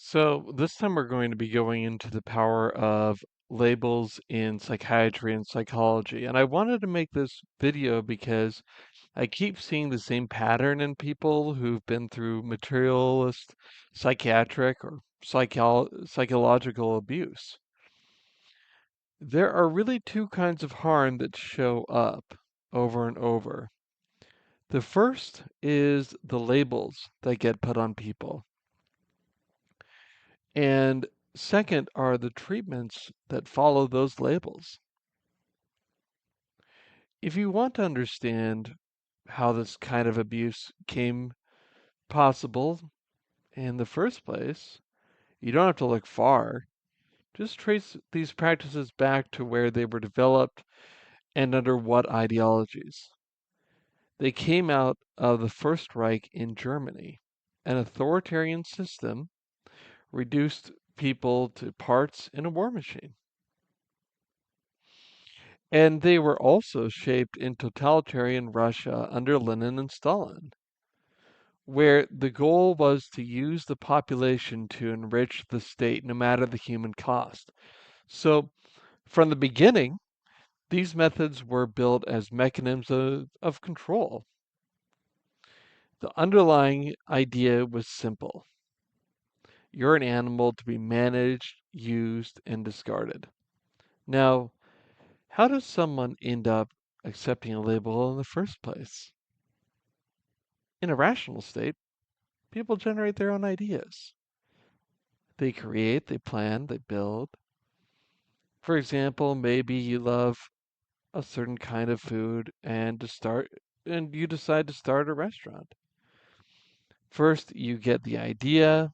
So, this time we're going to be going into the power of labels in psychiatry and psychology. And I wanted to make this video because I keep seeing the same pattern in people who've been through materialist, psychiatric, or psychological abuse. There are really two kinds of harm that show up over and over. The first is the labels that get put on people. And second are the treatments that follow those labels. If you want to understand how this kind of abuse came possible in the first place, you don't have to look far. Just trace these practices back to where they were developed and under what ideologies. They came out of the First Reich in Germany, an authoritarian system reduced people to parts in a war machine. And they were also shaped in totalitarian Russia under Lenin and Stalin, where the goal was to use the population to enrich the state no matter the human cost. So, from the beginning, these methods were built as mechanisms of control. The underlying idea was simple: you're an animal to be managed, used, and discarded. Now, how does someone end up accepting a label in the first place? In a rational state, people generate their own ideas. They create, they plan, they build. For example, maybe you love a certain kind of food and you decide to start a restaurant. First, you get the idea,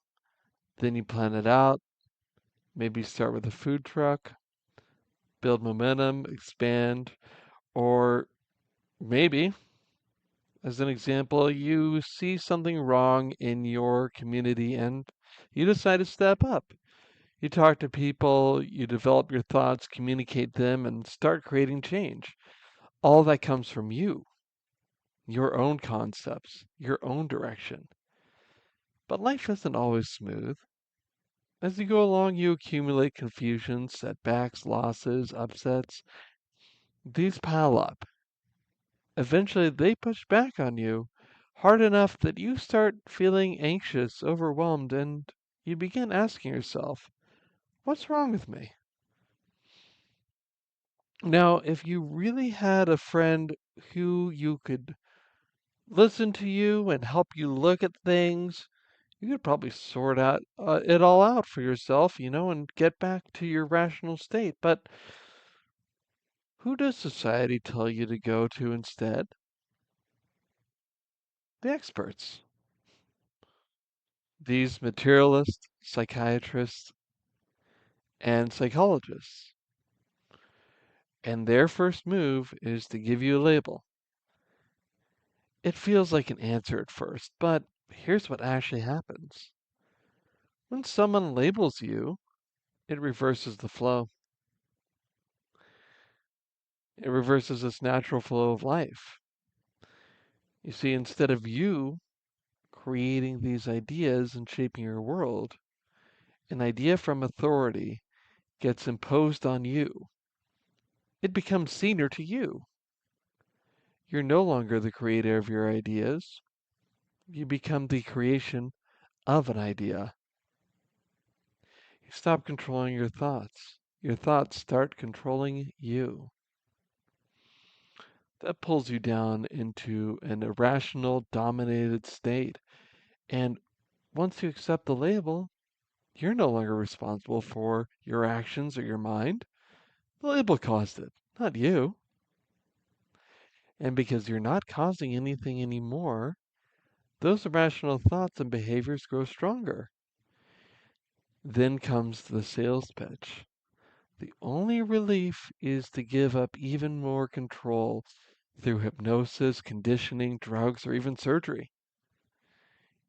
then you plan it out, maybe start with a food truck, build momentum, expand, or maybe, as an example, you see something wrong in your community and you decide to step up. You talk to people, you develop your thoughts, communicate them, and start creating change. All that comes from you, your own concepts, your own direction. But life isn't always smooth. As you go along, you accumulate confusion, setbacks, losses, upsets. These pile up. Eventually, they push back on you hard enough that you start feeling anxious, overwhelmed, and you begin asking yourself, what's wrong with me? Now, if you really had a friend who you could listen to you and help you look at things, you could probably sort out it all out for yourself, and get back to your rational state. But who does society tell you to go to instead? The experts. These materialists, psychiatrists, and psychologists. And their first move is to give you a label. It feels like an answer at first, but here's what actually happens. When someone labels you, it reverses the flow. It reverses this natural flow of life. You see, instead of you creating these ideas and shaping your world, an idea from authority gets imposed on you. It becomes senior to you. You're no longer the creator of your ideas. You become the creation of an idea. You stop controlling your thoughts. Your thoughts start controlling you. That pulls you down into an irrational, dominated state. And once you accept the label, you're no longer responsible for your actions or your mind. The label caused it, not you. And because you're not causing anything anymore, those irrational thoughts and behaviors grow stronger. Then comes the sales pitch. The only relief is to give up even more control through hypnosis, conditioning, drugs, or even surgery.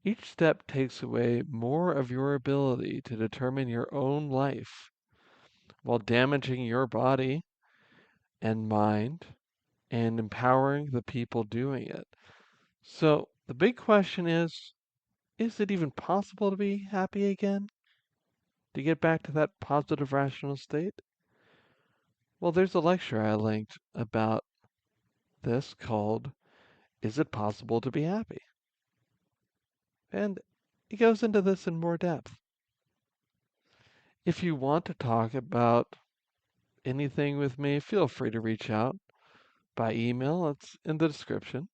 Each step takes away more of your ability to determine your own life while damaging your body and mind and empowering the people doing it. So the big question is it even possible to be happy again? to get back to that positive rational state? Well, there's a lecture I linked about this called Is It Possible to Be Happy? And it goes into this in more depth. If you want to talk about anything with me, feel free to reach out by email. It's in the description.